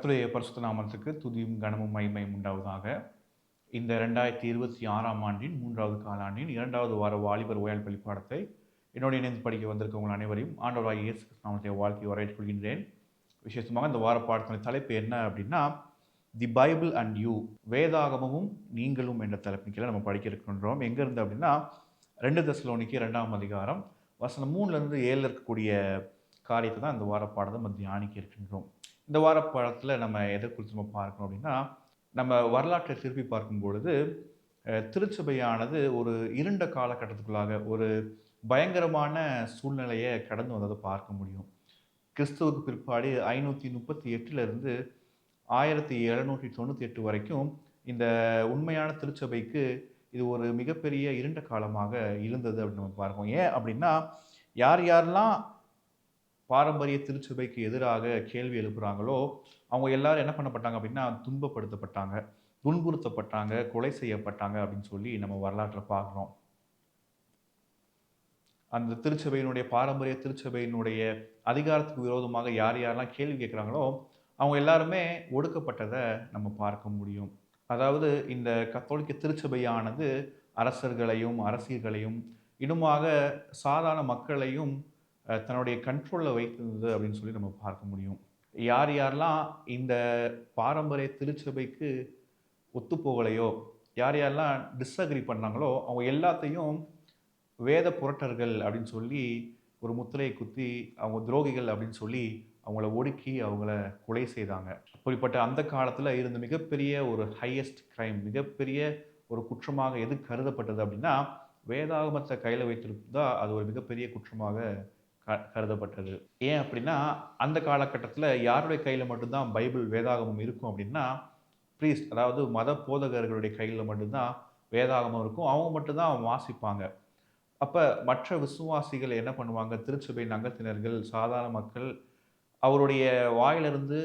கர்த்தருடைய பரிசுத்த நாமத்துக்கு துதியும் கனமும் மகிமையும் உண்டாவதாக. இந்த 2026ஆம் ஆண்டின் 3வது காலாண்டின் 2வது வார வாலிபர் ஓய்வு பள்ளி பாடத்தை என்னோடு இணைந்து படிக்க வந்திருக்க உங்கள் அனைவரையும் ஆண்டவராகிய இயேசு கிறிஸ்து நாமத்தை வாழ்த்தி வரவேற்றுக் கொள்கின்றேன். விசேஷமாக இந்த வார பாடத்தின் தலைப்பு என்ன அப்படின்னா, தி பைபிள் அண்ட் யூ, வேதாகமமும் நீங்களும் என்ற தலைப்பின் கீழே நம்ம படிக்க இருக்கின்றோம். எங்கேருந்து அப்படின்னா 2 தெசலோனிக்கேயர் 2ஆம் அதிகாரம் வசனம் 3லேருந்து 7 இருக்கக்கூடிய காரியத்தை தான் இந்த வார பாடத்தை நம்ம தியானிக்க இருக்கின்றோம். இந்த வார பாடத்தில் நம்ம எதை குறித்து நம்ம பார்க்கணும் அப்படின்னா, நம்ம வரலாற்றை திருப்பி பார்க்கும் பொழுது திருச்சபையானது ஒரு இருண்ட காலகட்டத்துக்குள்ளாக ஒரு பயங்கரமான சூழ்நிலையை கடந்து வந்ததை பார்க்க முடியும். கிறிஸ்துவுக்கு பிற்பாடு 538லிருந்து 1798 வரைக்கும் இந்த உண்மையான திருச்சபைக்கு இது ஒரு மிகப்பெரிய இருண்ட காலமாக இருந்தது அப்படின்னு நம்ம பார்க்கணும். ஏன் அப்படின்னா, யார் யாரெல்லாம் பாரம்பரிய திருச்சபைக்கு எதிராக கேள்வி எழுப்புறாங்களோ, அவங்க எல்லாரும் என்ன பண்ணப்பட்டாங்க அப்படின்னா, துன்பப்படுத்தப்பட்டாங்க, துன்புறுத்தப்பட்டாங்க, கொலை செய்யப்பட்டாங்க அப்படின்னு சொல்லி நம்ம வரலாற்றில் பார்க்குறோம். அந்த திருச்சபையினுடைய பாரம்பரிய திருச்சபையினுடைய அதிகாரத்துக்கு விரோதமாக யார் யாரெல்லாம் கேள்வி கேட்குறாங்களோ, அவங்க எல்லாருமே ஒடுக்கப்பட்டதை நம்ம பார்க்க முடியும். அதாவது இந்த கத்தோலிக்க திருச்சபையானது அரசர்களையும், அரசியல்களையும், இன்னுமாக சாதாரண மக்களையும் தன்னுடைய கண்ட்ரோலில் வைத்திருந்தது அப்படின்னு சொல்லி நம்ம பார்க்க முடியும். யார் யாரெல்லாம் இந்த பாரம்பரிய திருச்சபைக்கு ஒத்துப்போகலையோ, யார் யாரெல்லாம் டிஸ்அக்ரி பண்ணாங்களோ, அவங்க எல்லாத்தையும் வேத புரட்டர்கள் அப்படின்னு சொல்லி ஒரு முத்திரையை குத்தி, அவங்க துரோகிகள் அப்படின்னு சொல்லி அவங்கள ஒடுக்கி அவங்கள கொலை செய்தாங்க. அப்படிப்பட்ட அந்த காலத்தில் இருந்த மிகப்பெரிய ஒரு ஹையஸ்ட் கிரைம், மிகப்பெரிய ஒரு குற்றமாக எது கருதப்பட்டது அப்படின்னா, வேதாகமத்தை கையில் வைத்திருந்தா அது ஒரு மிகப்பெரிய குற்றமாக கருதப்பட்டது. ஏன் அப்படின்னா, அந்த காலகட்டத்தில் யாருடைய கையில் மட்டும்தான் பைபிள் வேதாகமம் இருக்கும் அப்படின்னா, ப்ரீஸ்ட், அதாவது மத போதகர்களுடைய கையில் மட்டும்தான் வேதாகமம் இருக்கும். அவங்க மட்டும்தான் வாசிப்பாங்க. அப்போ மற்ற விசுவாசிகள் என்ன பண்ணுவாங்க, திருச்சபையின் அங்கத்தினர்கள், சாதாரண மக்கள், அவருடைய வாயிலிருந்து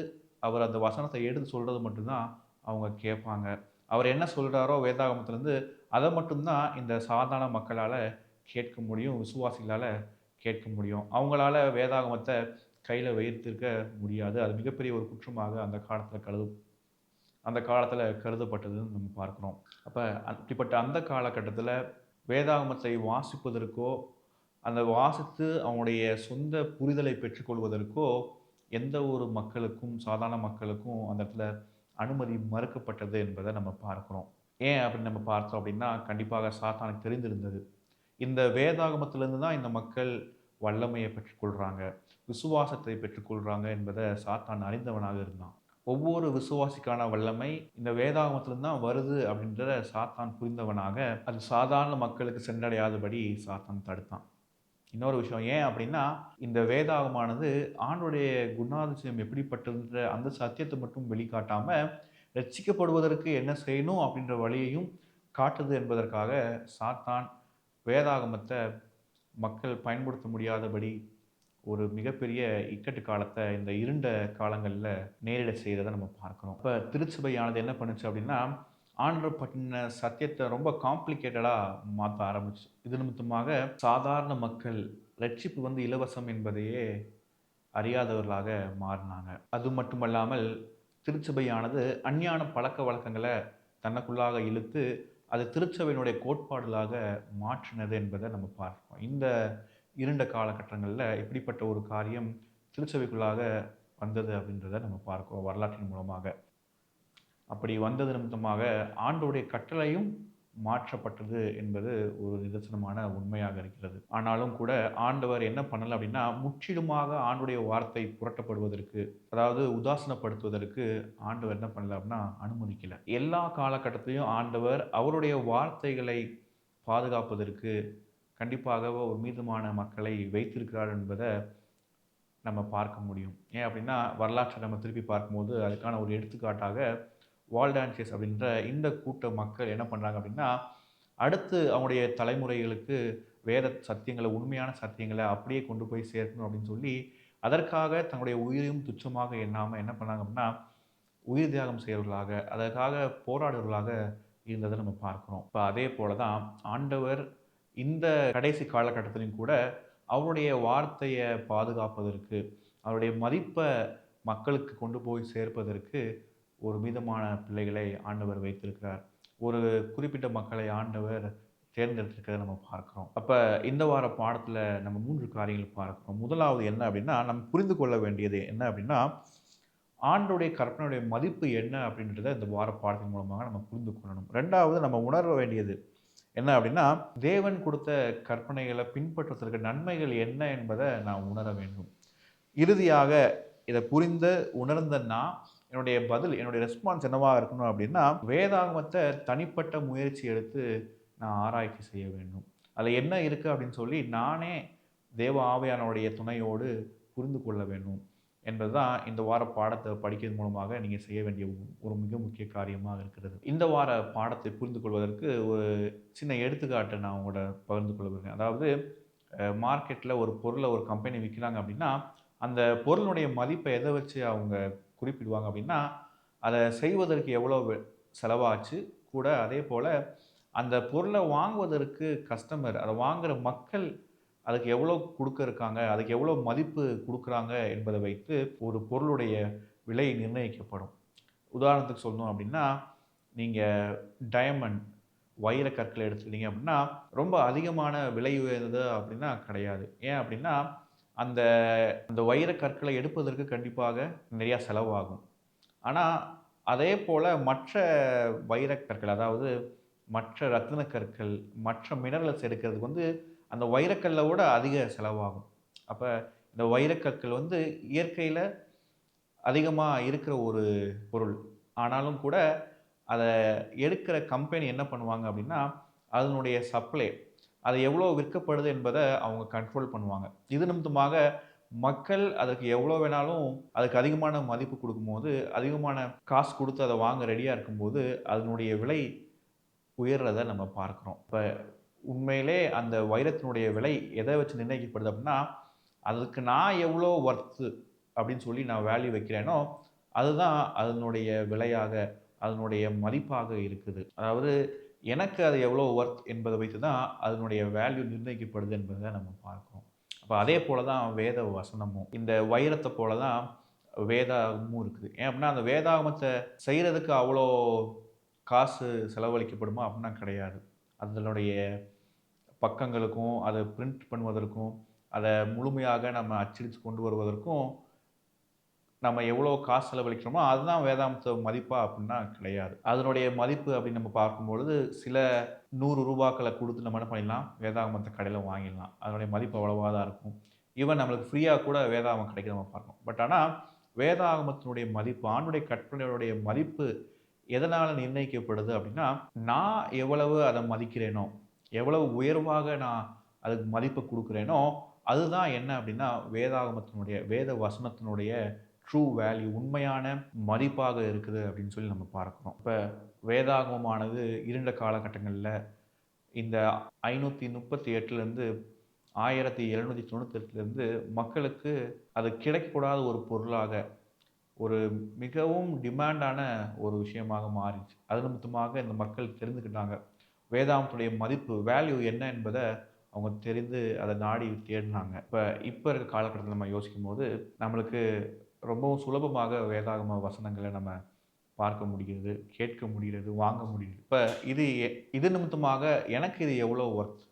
அவர் அந்த வசனத்தை எடுத்து சொல்கிறது மட்டும்தான் அவங்க கேட்பாங்க. அவர் என்ன சொல்கிறாரோ வேதாகமத்திலேருந்து அதை மட்டும்தான் இந்த சாதாரண மக்களால் கேட்க முடியும், விசுவாசிகளால் கேட்க முடியும். அவங்களால வேதாகமத்தை கையில் வைத்திருக்க முடியாது. அது மிகப்பெரிய ஒரு குற்றமாக அந்த காலத்தில் கருதப்பட்டதுன்னு நம்ம பார்க்குறோம். அப்போ அப்படிப்பட்ட அந்த காலகட்டத்தில் வேதாகமத்தை வாசிப்பதற்கோ, அந்த வாசித்து அவங்களுடைய சொந்த புரிதலை பெற்றுக்கொள்வதற்கோ எந்த ஒரு மக்களுக்கும், சாதாரண மக்களுக்கும் அந்த இடத்துல அனுமதி மறுக்கப்பட்டது என்பதை நம்ம பார்க்குறோம். ஏன் அப்படின்னு நம்ம பார்த்தோம் அப்படின்னா, கண்டிப்பாக சாத்தானுக்கு தெரிந்திருந்தது. இந்த வேதாகமத்திலிருந்து தான் இந்த மக்கள் வல்லமையை பெற்றுக்கொள்கிறாங்க, விசுவாசத்தை பெற்றுக்கொள்கிறாங்க என்பதை சாத்தான் அறிந்தவனாக இருந்தான். ஒவ்வொரு விசுவாசிக்கான வல்லமை இந்த வேதாகமத்திலிருந்து தான் வருது அப்படின்றத சாத்தான் புரிந்தவனாக, அது சாதாரண மக்களுக்கு சென்றடையாதபடி சாத்தான் தடுத்தான். இன்னொரு விஷயம் ஏன் அப்படின்னா, இந்த வேதாகமானது ஆண்டவருடைய குணாதிசயம் எப்படிப்பட்டதுன்ற அந்த சத்தியத்தை மட்டும் வெளிக்காட்டாம, ரட்சிக்கப்படுவதற்கு என்ன செய்யணும் அப்படின்ற வழியையும் காட்டுது என்பதற்காக சாத்தான் வேதாகமத்தை மக்கள் பயன்படுத்த முடியாதபடி ஒரு மிகப்பெரிய இக்கட்டு காலத்தை இந்த இருண்ட காலங்களில் நேரிட செய்கிறத நம்ம பார்க்குறோம். இப்போ திருச்சபையானது என்ன பண்ணுச்சு அப்படின்னா, ஆண்டவர் பற்றின சத்தியத்தை ரொம்ப காம்ப்ளிகேட்டடாக மாற்ற ஆரம்பிச்சு. இது நிமித்தமாக சாதாரண மக்கள் ரட்சிப்பு இலவசம் என்பதையே அறியாதவர்களாக மாறினாங்க. அது மட்டுமல்லாமல் திருச்சபையானது அஞ்ஞான பழக்க வழக்கங்களை தனக்குள்ளாக இழுத்து அது திருச்சபையினுடைய கோட்பாடுகளாக மாற்றினது என்பதை நம்ம பார்க்கிறோம். இந்த இருண்ட காலகட்டங்களில் இப்படிப்பட்ட ஒரு காரியம் திருச்சபைக்குள்ளாக வந்தது அப்படின்றத நம்ம பார்க்கிறோம் வரலாற்றின் மூலமாக. அப்படி வந்தது நிமித்தமாக ஆண்டவருடைய கட்டளையும் மாற்றப்பட்டது என்பது ஒரு நிதர்சனமான உண்மையாக இருக்கிறது. ஆனாலும் கூட ஆண்டவர் என்ன பண்ணலை அப்படின்னா, முற்றிலுமாக ஆண்டுடைய வார்த்தை புரட்டப்படுவதற்கு, அதாவது உதாசனப்படுத்துவதற்கு ஆண்டவர் என்ன பண்ணல அப்படின்னா அனுமதிக்கலை. எல்லா காலகட்டத்திலையும் ஆண்டவர் அவருடைய வார்த்தைகளை பாதுகாப்பதற்கு கண்டிப்பாக ஒரு மீதமான மக்களை வைத்திருக்கிறார் என்பதை நம்ம பார்க்க முடியும். ஏன் அப்படின்னா, வரலாற்றை நம்ம திருப்பி பார்க்கும்போது அதுக்கான ஒரு எடுத்துக்காட்டாக வால்டான்சியஸ் அப்படின்ற இந்த கூட்ட மக்கள் என்ன பண்ணுறாங்க அப்படின்னா, அடுத்து அவங்களுடைய தலைமுறைகளுக்கு வேத சத்தியங்களை, உண்மையான சத்தியங்களை அப்படியே கொண்டு போய் சேர்க்கணும் அப்படின்னு சொல்லி, அதற்காக தன்னுடைய உயிரையும் துச்சமாக எண்ணாமல் என்ன பண்ணாங்க அப்படின்னா, உயிர் தியாகம் செய்கிறவர்களாக, அதற்காக போராடுவர்களாக இருந்ததை நம்ம பார்க்குறோம். இப்போ அதே போல தான் ஆண்டவர் இந்த கடைசி காலகட்டத்திலும் கூட அவருடைய வார்த்தையை பாதுகாப்பதற்கு, அவருடைய மதிப்பை மக்களுக்கு கொண்டு போய் சேர்ப்பதற்கு ஒரு விதமான பிள்ளைகளை ஆண்டவர் வைத்திருக்கிறார். ஒரு குறிப்பிட்ட மக்களை ஆண்டவர் தேர்ந்தெடுத்திருக்கிறத நம்ம பார்க்கிறோம். அப்ப இந்த வார பாடத்துல நம்ம 3 காரியங்கள் பார்க்கிறோம். முதலாவது என்ன அப்படின்னா, நம்ம புரிந்து கொள்ள வேண்டியது என்ன அப்படின்னா, ஆண்டவருடைய கற்பனையுடைய மதிப்பு என்ன அப்படின்றத இந்த வார பாடத்தின் மூலமாக நம்ம புரிந்து கொள்ளணும். 2வது நம்ம உணர வேண்டியது என்ன அப்படின்னா, தேவன் கொடுத்த கற்பனைகள பின்பற்றுவதற்கு நன்மைகள் என்ன என்பத நான் உணர வேண்டும். இறுதியாக இத புரிந்து உணர்ந்த நான், என்னுடைய ரெஸ்பான்ஸ் என்னவா இருக்கணும் அப்படின்னா, வேதாகமத்த தனிப்பட்ட முயற்சி எடுத்து நான் ஆராய்ச்சி செய்ய வேண்டும். அதுல என்ன இருக்கு அப்படின்னு சொல்லி நானே தேவ ஆவியானவருடைய துணையோடு புரிந்து கொள்ள வேண்டும் என்பதுதான் இந்த வார பாடத்த படிக்கிறது மூலமாக நீங்க செய்ய வேண்டிய ஒரு மிக முக்கிய காரியமாக இருக்கிறது. இந்த வார பாடத்தை புரிந்து கொள்வதற்கு ஒரு சின்ன எடுத்துக்காட்டு நான் உங்களோட பகிர்ந்து கொள்ள விரும்புறேன். அதாவது மார்க்கெட்ல ஒரு பொருள ஒரு கம்பெனி விக்கிறாங்க அப்படின்னா, அந்த பொருளுடைய மதிப்ப எத வச்சு அவங்க குறிப்பிடுவாங்க அப்படின்னா, அத செய்வதற்கு எவ்வளவு செலவாச்சு, கூட அதேபோல அந்த பொருள வாங்குவதற்கு கஸ்டமர், அத வாங்குற மக்கள் அதுக்கு எவ்வளோ குடுக்க இருக்காங்க, அதுக்கு எவ்வளோ மதிப்பு குடுக்குறாங்க என்பத வைத்து ஒரு பொருளுடைய விலை நிர்ணயிக்கப்படும். உதாரணத்துக்கு சொல்லணும் அப்படின்னா, நீங்க டயமண்ட் வைர கற்கள எடுத்துக்கிட்டீங்க அப்படின்னா, ரொம்ப அதிகமான விலை உயர்ந்தது அப்படின்னா கிடையாது. ஏன் அப்படின்னா, அந்த அந்த வைர கற்களை எடுப்பதற்கு கண்டிப்பாக நிறையா செலவாகும். ஆனா, அதேபோல மற்ற வைரக் கற்கள், அதாவது மற்ற ரத்தின கற்கள், மற்ற மினரல்ஸ் எடுக்கிறதுக்கு அந்த வைரக்கல்ல விட அதிக செலவாகும். அப்ப இந்த வைரக்கற்கள் இயற்கையில அதிகமா இருக்கிற ஒரு பொருள். ஆனாலும் கூட அத எடுக்கிற கம்பெனி என்ன பண்ணுவாங்க அப்படின்னா, அதனுடைய சப்ளை அது எவ்வளோ விற்கப்படுது என்பத அவங்க கண்ட்ரோல் பண்ணுவாங்க. இது நிமித்தமாக மக்கள் அதற்கு எவ்வளோ வேணாலும் அதுக்கு அதிகமான மதிப்பு குடுக்கும்போது, அதிகமான காசு குடுத்து அத வாங்க ரெடியா இருக்கும்போது, அதனுடைய விலை உயர்றத நம்ம பார்க்கிறோம். இப்ப உண்மையிலே அந்த வைரத்தினுடைய விலை எத வச்சு நிர்ணயிக்கப்படுது அப்படின்னா, அதுக்கு நான் எவ்வளோ வொர்த்து அப்படின்னு சொல்லி நான் வேல்யூ வைக்கிறேனோ, அதுதான் அதனுடைய விலையாக, அதனுடைய மதிப்பாக இருக்குது. அதாவது எனக்கு அது எவ்வளோ வொர்த் என்பத வைத்து தான் அதனுடைய வேல்யூ நிர்ணயிக்கப்படுது என்பத நம்ம பார்க்கிறோம். அப்ப அதே போல தான் வேத வசனமும். இந்த வைரத்த போல தான் வேதாகமும் இருக்குது. ஏன் அப்படின்னா, அந்த வேதாகமத்த செய்றதுக்கு அவ்வளோ காசு செலவழிக்கப்படுமா? அப்படின்னா கிடையாது. அதனுடைய பக்கங்களுக்கும், அத பிரிண்ட் பண்ணுவதற்கும், அத முழுமையாக நம்ம அச்சடிச்சு கொண்டு வருவதற்கும், நம்ம எவ்வளோ காசு செலவழிக்கிறோமோ, அதுதான் வேதாந்தம் மதிப்பா அப்படின்னா கிடையாது. அதனுடைய மதிப்பு அப்படின்னு நம்ம பார்க்கும்பொழுது, சில ரூ. 100 குடுத்து நம்ம என்ன பண்ணிடலாம், வேதாகமத்த கடையில வாங்கிடலாம். அதனுடைய மதிப்பு அவ்வளவா தான் இருக்கும். ஈவன் நம்மளுக்கு ஃப்ரீயா கூட வேதாகமம் கிடைக்கிறத நம்ம பார்க்கிறோம். பட் ஆனா, வேதாகமத்தினுடைய மதிப்பு, ஆண்டுடைய கற்பனைகளுடைய மதிப்பு எதனால நிர்ணயிக்கப்படுது அப்படின்னா, நான் எவ்வளவு அத மதிக்கிறேனோ, எவ்வளவு உயர்வாக நான் அதுக்கு மதிப்பு குடுக்குறேனோ, அதுதான் என்ன அப்படின்னா, வேத வசனத்தினுடைய ட்ரூ வேல்யூ உண்மையான மதிப்பாக இருக்குது அப்படின்னு சொல்லி நம்ம பார்க்கிறோம். இப்ப வேதாகமமானது இருண்ட காலகட்டங்கள்ல இந்த 538லிருந்து 1798லிருந்து மக்களுக்கு அது கிடைக்கக்கூடாத ஒரு பொருளாக, ஒரு மிகவும் டிமாண்டான ஒரு விஷயமாக மாறிச்சு. அது நிமித்தமாக இந்த மக்கள் தெரிந்துக்கிட்டாங்க. வேதாகமத்துடைய மதிப்பு, வேல்யூ என்ன என்பத அவங்க தெரிந்து அத நாடி தேடுனாங்க. இப்ப இருக்க காலகட்டத்தில நம்ம யோசிக்கும்போது, நம்மளுக்கு ரொம்பவும் சுலபமாக வேதாகம வசனங்கள நம்ம பார்க்க முடிகிறது, கேட்க முடிகிறது, வாங்க முடியுது. இது இது நிமித்தமாக எனக்கு இது எவ்வளோ வொர்த்?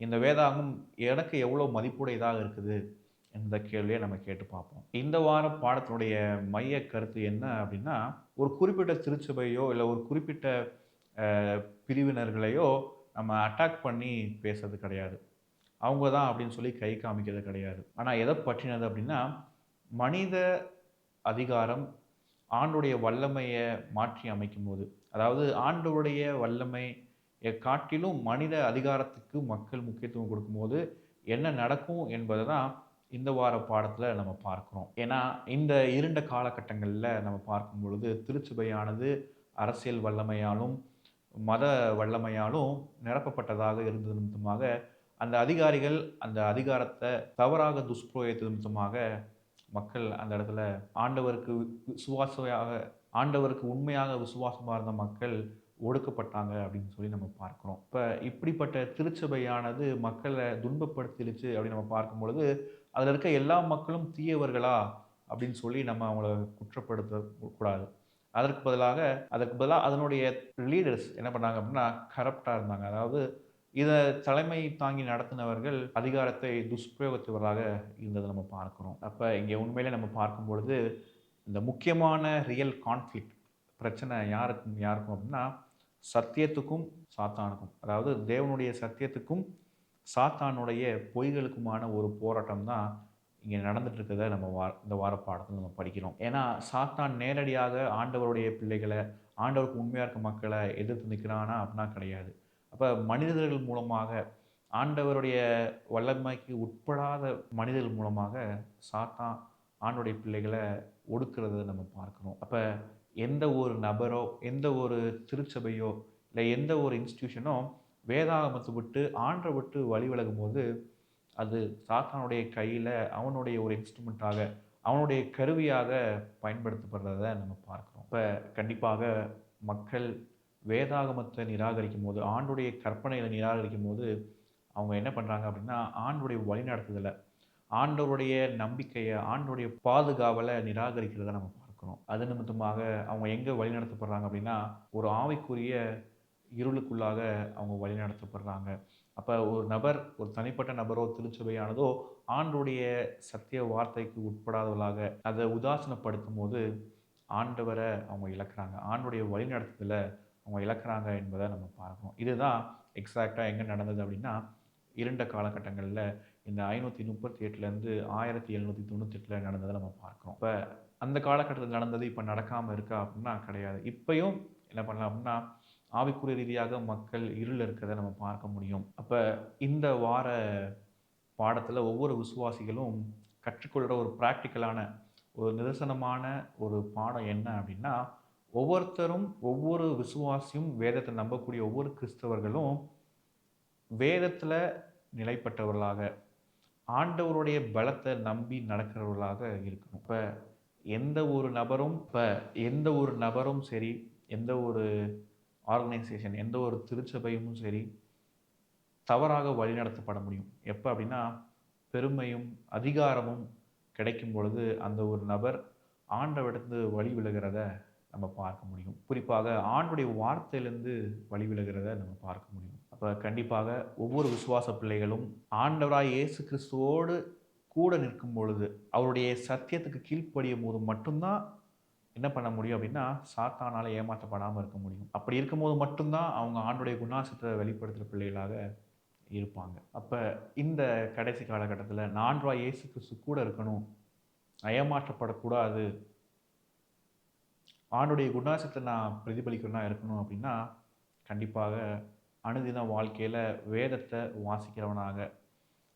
இந்த வேதாகமம் எனக்கு எவ்வளோ மதிப்புடையதாக இருக்குது? இந்த கேள்விய நம்ம கேட்டு பார்ப்போம். இந்த வார பாடத்தினுடைய மைய கருத்து என்ன அப்படின்னா, ஒரு குறிப்பிட்ட திருச்சபையோ, இல்ல ஒரு குறிப்பிட்ட அ பிரிவினர்களையோ நம்ம அட்டாக் பண்ணி பேசுறது கிடையாது. அவங்க தான் அப்படின்னு சொல்லி கை காமிக்கிறது கிடையாது. ஆனா எத பற்றினது அப்படின்னா, மனித அதிகாரம் ஆண்டுடைய வல்லமைய மாற்றி அமைக்கும்போது, அதாவது ஆண்டவருடைய வல்லமைய காட்டிலும் மனித அதிகாரத்துக்கு மக்கள் முக்கியத்துவம் கொடுக்கும்போது, என்ன நடக்கும் என்பத தான் இந்த வார பாடத்துல நம்ம பார்க்கிறோம். ஏன்னா, இந்த இருண்ட காலகட்டங்கள்ல நம்ம பார்க்கும் பொழுது, திருச்சபையானது அரசியல் வல்லமையாலும், மத வல்லமையாலும் நிரப்பப்பட்டதாக இருந்தது நிமித்தமாக, அந்த அதிகாரிகள் அந்த அதிகாரத்த தவறாக துஷ்பிரயோகித்தது நிமித்தமாக மக்கள் அந்த இடத்துல ஆண்டவருக்கு விசுவாசமாக ஆண்டவருக்கு உண்மையாக விசுவாசமா இருந்த மக்கள் ஒடுக்கப்பட்டாங்க அப்படின்னு சொல்லி நம்ம பார்க்கிறோம். இப்படிப்பட்ட திருச்சபையானது மக்கள துன்பப்படுத்திருச்சு அப்படின்னு நம்ம பார்க்கும் பொழுது, அதுல இருக்க எல்லா மக்களும் தீயவர்களா? அப்படின்னு சொல்லி நம்ம அவங்கள குற்றப்படுத்த கூடாது. அதற்கு பதிலாக அதனுடைய லீடர்ஸ் என்ன பண்ணாங்க அப்படின்னா, கரப்ட்டா இருந்தாங்க. அதாவது இத தலைமை தாங்கி நடத்தினவர்கள் அதிகாரத்தை துஷ்பிரயோகித்தவர்களாக இருந்தத நம்ம பார்க்கிறோம். அப்ப இங்க உண்மையிலே நம்ம பார்க்கும்பொழுது, இந்த முக்கியமான ரியல் கான்ஃப்ளிக்ட் பிரச்சனை யாருக்கும் யாருக்கும் அப்படின்னா, சத்தியத்துக்கும், சாத்தானுக்கும். அதாவது தேவனுடைய சத்தியத்துக்கும், சாத்தானுடைய பொய்களுக்குமான ஒரு போராட்டம் தான் இங்க நடந்துட்டு இருக்கிறத நம்ம இந்த வார பாடத்துல நம்ம படிக்கிறோம். ஏன்னா, சாத்தான் நேரடியாக ஆண்டவருடைய பிள்ளைகள, ஆண்டவருக்கு உண்மையா இருக்க மக்கள எதிர்த்து நிற்கிறானா? அப்படின்னா கிடையாது. அப்ப மனிதர்கள் மூலமாக, ஆண்டவருடைய வல்லமைக்கு உட்படாத மனிதர்கள் மூலமாக சாத்தான் ஆண்டவருடைய பிள்ளைகள ஒடுக்குறத நம்ம பார்க்கிறோம். அப்ப எந்த ஒரு நபரோ, எந்த ஒரு திருச்சபையோ, இல்ல எந்த ஒரு இன்ஸ்டிடியூஷனோ வேதாகமத்த விட்டு ஆண்டவர விட்டு வழி விலகும்போது, அது சாத்தானுடைய கையில அவனுடைய ஒரு இன்ஸ்ட்ருமென்ட்டாக, அவனுடைய கருவியாக பயன்படுத்தப்படுறத நம்ம பார்க்கிறோம். இப்ப கண்டிப்பாக மக்கள் வேதாகமத்த நிராகரிக்கும்போது, ஆண்டுடைய கற்பனைகள நிராகரிக்கும்போது, அவங்க என்ன பண்றாங்க அப்படின்னா, ஆண்டுடைய வழிநடத்துதல, ஆண்டவருடைய நம்பிக்கைய, ஆண்டவருடைய பாதுகாவல நிராகரிக்கிறத நம்ம பார்க்கிறோம். அது நிமித்தமாக அவங்க எங்க வழிநடத்தப்படுறாங்க அப்படின்னா, ஒரு ஆவிக்குரிய இருளுக்குள்ளாக அவங்க வழிநடத்தப்படுறாங்க. அப்ப ஒரு நபர், ஒரு தனிப்பட்ட நபரோ, திருச்சபையானதோ ஆண்டவருடைய சத்திய வார்த்தைக்கு உட்படாதவர்களாக அத உதாசீனப்படுத்தும்போது, ஆண்டவர அவங்க இழக்கிறாங்க. ஆண்டவருடைய வழிநடத்துதல அவங்க இழக்கிறாங்க என்பத நம்ம பார்க்கிறோம். இதுதான் எக்ஸாக்ட்டா எங்க நடந்தது அப்படின்னா, இருண்ட காலகட்டங்கள்ல இந்த 538லேருந்து 1798ல நடந்தத நம்ம பார்க்கிறோம். இப்ப அந்த காலகட்டத்தில நடந்தது இப்ப நடக்காம இருக்கா அப்படின்னா கிடையாது. இப்பயும் என்ன பண்ணலாம் அப்படின்னா, ஆவிக்குரிய ரீதியாக மக்கள் இருள்ல இருக்கிறத நம்ம பார்க்க முடியும். அப்ப இந்த வார பாடத்துல ஒவ்வொரு விசுவாசிகளும் கற்றுக்கொள்ற ஒரு பிராக்டிகலான, ஒரு நிதர்சனமான ஒரு பாடம் என்ன அப்படின்னா, ஒவ்வொருத்தரும், ஒவ்வொரு விசுவாசியும், வேதத்த நம்பக்கூடிய ஒவ்வொரு கிறிஸ்தவர்களும் வேதத்துல நிலைப்பட்டவர்களாக, ஆண்டவருடைய பலத்த நம்பி நடக்கிறவர்களாக இருக்கணும். எந்த ஒரு நபரும் சரி, எந்த ஒரு ஆர்கனைசேஷன், எந்த ஒரு திருச்சபையும் சரி, தவறாக வழிநடத்தப்பட முடியும். எப்ப அப்படின்னா, பெருமையும், அதிகாரமும் கிடைக்கும் பொழுது, அந்த ஒரு நபர் ஆண்டவரிடத்திலிருந்து வழி விலகுறத நம்ம பார்க்க முடியும். குறிப்பாக ஆண்டுடைய வார்த்தையிலிருந்து வழி விலகுறத நம்ம பார்க்க முடியும். அப்ப கண்டிப்பாக ஒவ்வொரு விசுவாச பிள்ளைகளும் ஆண்டவராய் இயேசு கிறிஸ்துவோடு கூட நிற்கும் பொழுது, அவருடைய சத்தியத்துக்கு கீழ்ப்படியும்போது மட்டும் தான் என்ன பண்ண முடியும் அப்படின்னா, சாத்தானால ஏமாற்றப்படாம இருக்க முடியும். அப்படி இருக்கும்போது மட்டும் தான் அவங்க ஆண்டவருடைய குணாசத்த வெளிப்படுத்துற பிள்ளைகளாக இருப்பாங்க. அப்ப இந்த கடைசி காலகட்டத்தில நான் ஆண்டவராய் இயேசு கிறிஸ்து கூட இருக்கணும். நான் ஏமாற்றப்படக்கூடாது. ஆண்டவருடைய குணாசத்த நான் பிரதிபலிக்கிறவனா இருக்கணும் அப்படின்னா, கண்டிப்பாக அனுதின வாழ்க்கையில வேதத்த வாசிக்கிறவனாக,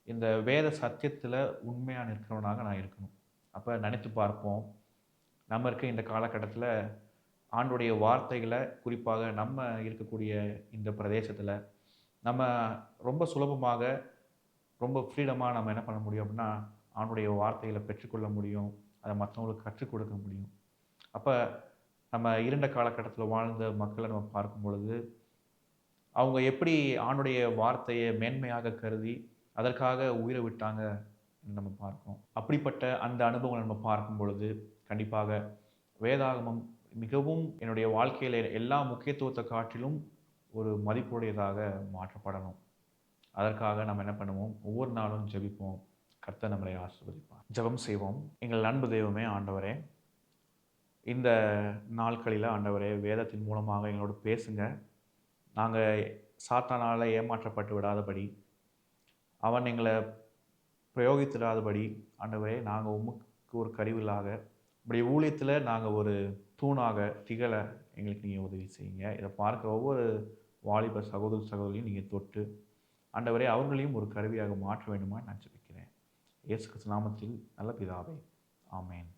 இந்த வேத சத்தியத்தில உண்மையா நிற்கிறவனாக நான் இருக்கணும். அப்ப நினைத்து பார்ப்போம். நம்ம இருக்க இந்த காலகட்டத்தில ஆண்டவருடைய வார்த்தைகள குறிப்பாக நம்ம இருக்கக்கூடிய இந்த பிரதேசத்தில, நம்ம ரொம்ப சுலபமாக, ரொம்ப ஃப்ரீடமா நம்ம என்ன பண்ண முடியும் அப்படின்னா, ஆண்டவருடைய வார்த்தைகள பெற்றுக்கொள்ள முடியும். அத மத்தவங்களுக்கு கற்றுக் கொடுக்க முடியும். அப்ப நம்ம இருண்ட காலகட்டத்தில வாழ்ந்த மக்கள நம்ம பார்க்கும் பொழுது, அவங்க எப்படி ஆண்டவருடைய வார்த்தைய மேன்மையாக கருதி, அதற்காக உயிர விட்டாங்க நம்ம பார்க்கிறோம். அப்படிப்பட்ட அந்த அனுபவங்கள நம்ம பார்க்கும் பொழுது, கண்டிப்பாக வேதாகமம் மிகவும் என்னுடைய வாழ்க்கையில எல்லா முக்கியத்துவத்த காட்டிலும் ஒரு மதிப்புடையதாக மாற்றப்படணும். அதற்காக நம்ம என்ன பண்ணுவோம், ஒவ்வொரு நாளும் ஜெபிப்போம். கர்த்தர் நம்மளை ஆசீர்வதிப்பார். ஜெபம் செய்வோம். எங்கள் அன்பு தெய்வமே ஆண்டவரே, இந்த நாட்களில ஆண்டவரே வேதத்தின் மூலமாக எங்களோடு பேசுங்க. நாங்க சாத்தானால ஏமாற்றப்பட்டு விடாதபடி, அவன் எங்கள பிரயோகித்திடாதபடி ஆண்டவரே, நாங்க உமக்கு ஒரு கருவிகளாக, உம்முடைய ஊழியத்தில நாங்க ஒரு தூணாக திகழ எங்களுக்கு நீங்க உதவி செய்யுங்க. இத பார்க்கிற ஒவ்வொரு வாலிப சகோதர, சகோதரியும் நீங்க தொட்டு, ஆண்டவரே அவர்களையும் ஒரு கருவியாக மாற்ற வேண்டுமாய் நான் ஜெபிக்கிறேன். இயேசு கிறிஸ்து நாமத்தில் நல்ல பிதாவே. ஆமென்.